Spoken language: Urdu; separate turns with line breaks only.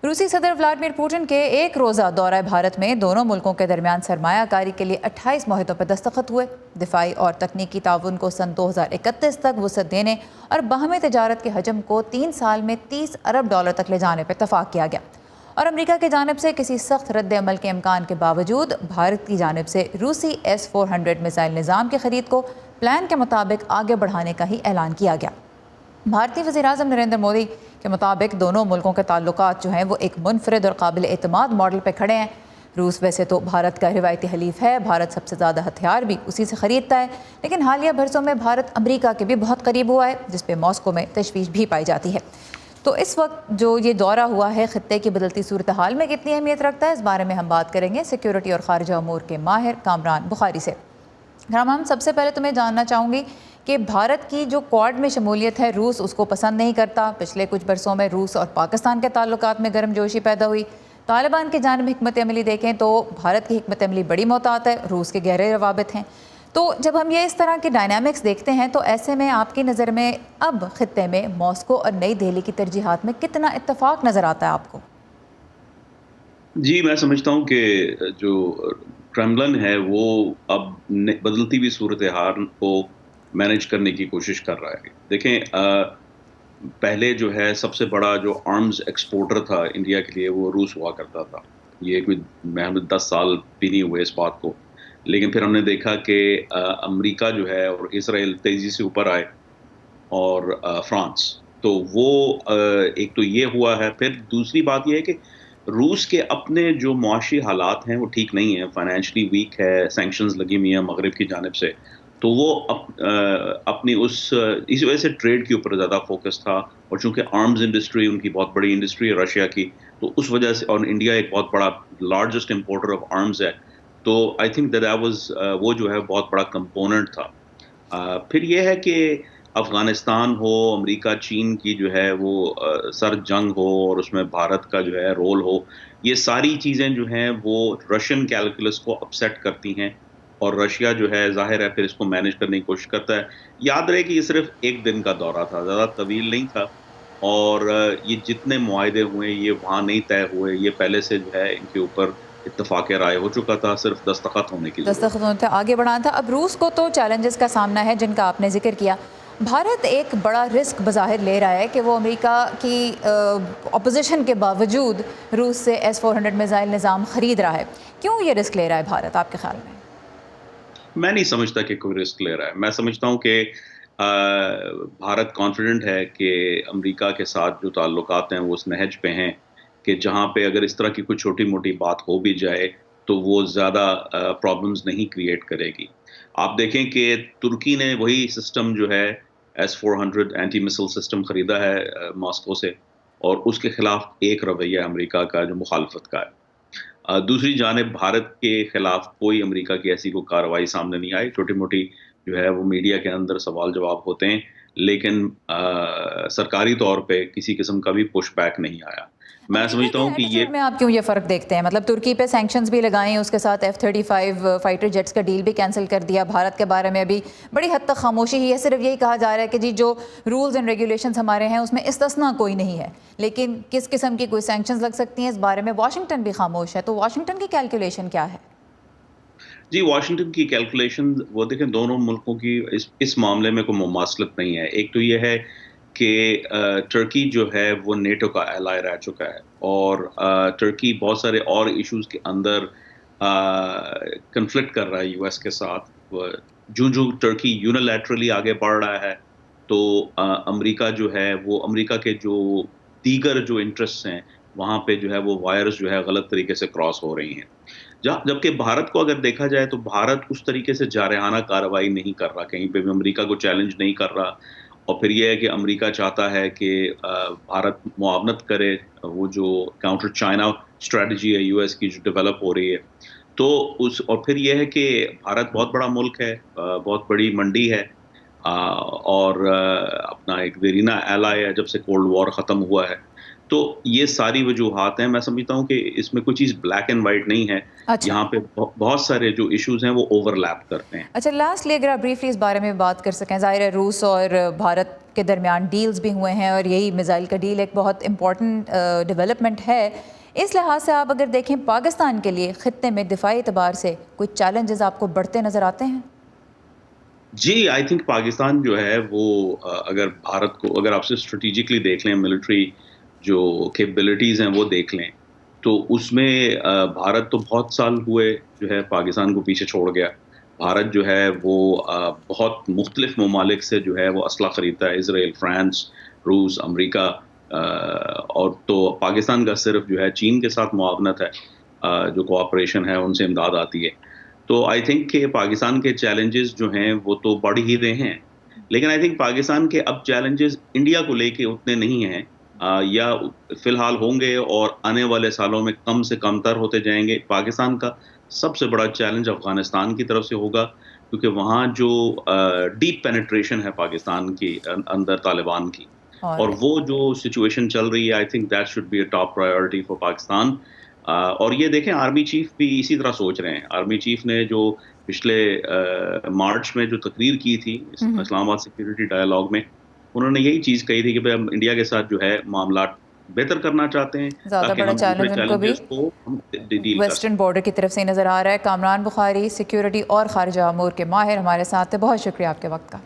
روسی صدر ولادیمیر پوٹن کے ایک روزہ دورہ بھارت میں دونوں ملکوں کے درمیان سرمایہ کاری کے لیے 28 معاہدوں پر دستخط ہوئے۔ دفاعی اور تکنیکی تعاون کو سن 2031 تک وسعت دینے اور باہمی تجارت کے حجم کو 3 سال میں $30 ارب تک لے جانے پر اتفاق کیا گیا، اور امریکہ کی جانب سے کسی سخت رد عمل کے امکان کے باوجود بھارت کی جانب سے روسی S-400 میزائل نظام کی خرید کو پلان کے مطابق آگے بڑھانے کا ہی اعلان کیا گیا۔ بھارتی وزیراعظم نریندر مودی کے مطابق دونوں ملکوں کے تعلقات جو ہیں وہ ایک منفرد اور قابل اعتماد ماڈل پہ کھڑے ہیں۔ روس ویسے تو بھارت کا روایتی حلیف ہے، بھارت سب سے زیادہ ہتھیار بھی اسی سے خریدتا ہے، لیکن حالیہ برسوں میں بھارت امریکہ کے بھی بہت قریب ہوا ہے، جس پہ ماسکو میں تشویش بھی پائی جاتی ہے۔ تو اس وقت جو یہ دورہ ہوا ہے خطے کی بدلتی صورتحال میں کتنی اہمیت رکھتا ہے، اس بارے میں ہم بات کریں گے سیکیورٹی اور خارجہ امور کے ماہر کامران بخاری سے۔ رحمان، سب سے پہلے تمہیں جاننا چاہوں گی کہ بھارت کی جو کوڈ میں شمولیت ہے، روس اس کو پسند نہیں کرتا۔ پچھلے کچھ برسوں میں روس اور پاکستان کے تعلقات میں گرم جوشی پیدا ہوئی۔ طالبان کی جانب حکمت عملی دیکھیں تو بھارت کی حکمت عملی بڑی محتاط ہے، روس کے گہرے روابط ہیں۔ تو جب ہم یہ اس طرح کی ڈائنامکس دیکھتے ہیں تو ایسے میں آپ کی نظر میں اب خطے میں ماسکو اور نئی دہلی کی ترجیحات میں کتنا اتفاق نظر آتا ہے آپ کو؟
جی، میں سمجھتا ہوں کہ جو کرملن ہے وہ اب بدلتی ہوئی صورتحال کو مینیج کرنے کی کوشش کر رہا ہے۔ دیکھیں، پہلے جو ہے سب سے بڑا جو آرمز ایکسپورٹر تھا انڈیا کے لیے وہ روس ہوا کرتا تھا۔ یہ کوئی محمد 10 سال بھی نہیں ہوئے اس بات کو، لیکن پھر ہم نے دیکھا کہ امریکہ جو ہے اور اسرائیل تیزی سے اوپر آئے، اور فرانس، تو وہ ایک تو یہ ہوا ہے۔ پھر دوسری بات یہ ہے کہ روس کے اپنے جو معاشی حالات ہیں وہ ٹھیک نہیں ہیں، فائنینشلی ویک ہے، سینکشنز لگی ہوئی ہیں مغرب کی جانب سے، تو وہ اپنی اس وجہ سے ٹریڈ کے اوپر زیادہ فوکس تھا، اور چونکہ آرمز انڈسٹری ان کی بہت بڑی انڈسٹری ہے رشیا کی، تو اس وجہ سے، اور انڈیا ایک بہت بڑا لارجسٹ امپورٹر آف آرمز ہے، تو آئی تھنک دیٹ واز وہ جو ہے بہت بڑا کمپوننٹ تھا۔ پھر یہ ہے کہ افغانستان ہو، امریکہ چین کی جو ہے وہ سر جنگ ہو، اور اس میں بھارت کا جو ہے رول ہو، یہ ساری چیزیں جو ہیں وہ رشین کیلکولس کو اپسیٹ کرتی ہیں، اور رشیا جو ہے ظاہر ہے پھر اس کو مینیج کرنے کی کوشش کرتا ہے۔ یاد رہے کہ یہ صرف ایک دن کا دورہ تھا، زیادہ طویل نہیں تھا، اور یہ جتنے معاہدے ہوئے یہ وہاں نہیں طے ہوئے، یہ پہلے سے جو ہے ان کے اوپر اتفاق رائے ہو چکا تھا، صرف دستخط ہونے کی ضرورت
دستخط ہونے آگے بڑھانا تھا۔ اب روس کو تو چیلنجز کا سامنا ہے جن کا آپ نے ذکر کیا۔ بھارت ایک بڑا رسک بظاہر لے رہا ہے کہ وہ امریکہ کی اپوزیشن کے باوجود روس سے S-400 میزائل نظام خرید رہا ہے۔ کیوں یہ رسک لے رہا ہے بھارت آپ کے خیال میں؟
میں نہیں سمجھتا کہ کوئی رسک لے رہا ہے۔ میں سمجھتا ہوں کہ بھارت کانفیڈنٹ ہے کہ امریکہ کے ساتھ جو تعلقات ہیں وہ اس نہج پہ ہیں کہ جہاں پہ اگر اس طرح کی کوئی چھوٹی موٹی بات ہو بھی جائے تو وہ زیادہ پرابلمز نہیں کریٹ کرے گی۔ آپ دیکھیں کہ ترکی نے وہی سسٹم جو ہے S-400 اینٹی مسل سسٹم خریدا ہے ماسکو سے، اور اس کے خلاف ایک رویہ امریکہ کا جو مخالفت کا ہے۔ دوسری جانب بھارت کے خلاف کوئی امریکہ کی ایسی کوئی کارروائی سامنے نہیں آئی، چھوٹی موٹی جو ہے وہ میڈیا کے اندر سوال جواب ہوتے ہیں، لیکن سرکاری طور پہ کسی قسم کا بھی پش بیک نہیں آیا۔ میں
امریکہ
سمجھتا
کے
ہوں کہ یہ
ایٹیٹیوڈ میں آپ کیوں یہ فرق دیکھتے ہیں؟ مطلب ترکی پہ سینکشنز بھی لگائیں، اس کے ساتھ F-35 فائٹر جیٹس کا ڈیل بھی کینسل کر دیا، بھارت کے بارے میں ابھی بڑی حد تک خاموشی ہی ہے، صرف یہی کہا جا رہا ہے کہ جی جو رولز اینڈ ریگولیشنز ہمارے ہیں اس میں استثنا کوئی نہیں ہے، لیکن کس قسم کی کوئی سینکشنز لگ سکتی ہیں اس بارے میں واشنگٹن بھی خاموش ہے۔ تو واشنگٹن کی کیلکولیشن کیا ہے؟
جی، واشنگٹن کی کیلکولیشن وہ دیکھیں، دونوں ملکوں کی اس معاملے میں کوئی مماثلت نہیں ہے۔ ایک تو یہ ہے کہ ٹرکی جو ہے وہ نیٹو کا ایلائی رہ چکا ہے، اور ٹرکی بہت سارے اور ایشوز کے اندر کنفلکٹ کر رہا ہے یو ایس کے ساتھ۔ جو ٹرکی یونیلیٹرلی آگے بڑھ رہا ہے، تو امریکہ جو ہے وہ امریکہ کے جو دیگر جو انٹرسٹ ہیں وہاں پہ جو ہے وہ وائرز جو ہے غلط طریقے سے کراس ہو رہی ہیں۔ جبکہ بھارت کو اگر دیکھا جائے تو بھارت اس طریقے سے جارحانہ کارروائی نہیں کر رہا، کہیں پہ بھی امریکہ کو چیلنج نہیں کر رہا، اور پھر یہ ہے کہ امریکہ چاہتا ہے کہ بھارت معاونت کرے، وہ جو کاؤنٹر چائنا اسٹریٹجی ہے یو ایس کی جو ڈیولپ ہو رہی ہے، تو اور پھر یہ ہے کہ بھارت بہت بڑا ملک ہے، بہت بڑی منڈی ہے، اور اپنا ایک دیرینہ ایلائی ہے جب سے کولڈ وار ختم ہوا ہے۔ تو یہ ساری وجوہات ہیں. میں سمجھتا ہوں کہ اس میں کوئی چیز بلیک اینڈ وائٹ نہیں ہے.
اچھا
یہاں پہ بہت سارے جو ایشوز ہیں وہ اوور لیپ کرتے ہیں.
اچھا، لاسٹلی اگر آپ بریفلی اس بارے میں بات کر سکیں، ظاہر ہے روس اور بھارت کے درمیان ڈیلز بھی ہوئے ہیں اور یہی میزائل کا ڈیل ایک بہت امپورٹنٹ ڈیولپمنٹ ہے. اس لحاظ سے آپ اگر دیکھیں پاکستان کے لیے خطے میں دفاعی اعتبار سے کوئی چیلنجز آپ کو بڑھتے نظر آتے ہیں؟
جی آئی تھنک پاکستان جو ہے وہ اگر بھارت کو اگر آپ سے اسٹریٹجکلی دیکھ لیں، ملٹری جو کیپبلٹیز ہیں وہ دیکھ لیں، تو اس میں بھارت تو بہت سال ہوئے جو ہے پاکستان کو پیچھے چھوڑ گیا. بھارت جو ہے وہ بہت مختلف ممالک سے جو ہے وہ اسلحہ خریدتا ہے، اسرائیل، فرانس، روس، امریکہ. اور تو پاکستان کا صرف جو ہے چین کے ساتھ معاونت ہے، جو کوآپریشن ہے ان سے امداد آتی ہے. تو آئی تھنک کہ پاکستان کے چیلنجز جو ہیں وہ تو بڑھ ہی رہے ہیں، لیکن آئی تھنک پاکستان کے اب چیلنجز انڈیا کو لے کے اتنے نہیں ہیں، یا فی الحال ہوں گے اور آنے والے سالوں میں کم سے کم تر ہوتے جائیں گے. پاکستان کا سب سے بڑا چیلنج افغانستان کی طرف سے ہوگا، کیونکہ وہاں جو ڈیپ پینیٹریشن ہے پاکستان کی اندر طالبان کی، اور وہ جو سچویشن چل رہی ہے، I think that should be a top priority for Pakistan. اور یہ دیکھیں آرمی چیف بھی اسی طرح سوچ رہے ہیں. آرمی چیف نے جو پچھلے مارچ میں جو تقریر کی تھی اسلام آباد سیکورٹی ڈائلاگ میں، انہوں نے یہی چیز کہی تھی کہ ہم انڈیا کے ساتھ جو ہے معاملات بہتر کرنا چاہتے ہیں
زیادہ
تاکہ
بڑا
ہم دوسرے
چیلنج ان کو بھی
چیلنجز کو ہم ڈیل کر
ویسٹرن بارڈر کی طرف سے نظر آ رہا ہے. کامران بخاری، سیکیورٹی اور خارجہ امور کے ماہر ہمارے ساتھ ہیں. بہت شکریہ آپ کے وقت کا.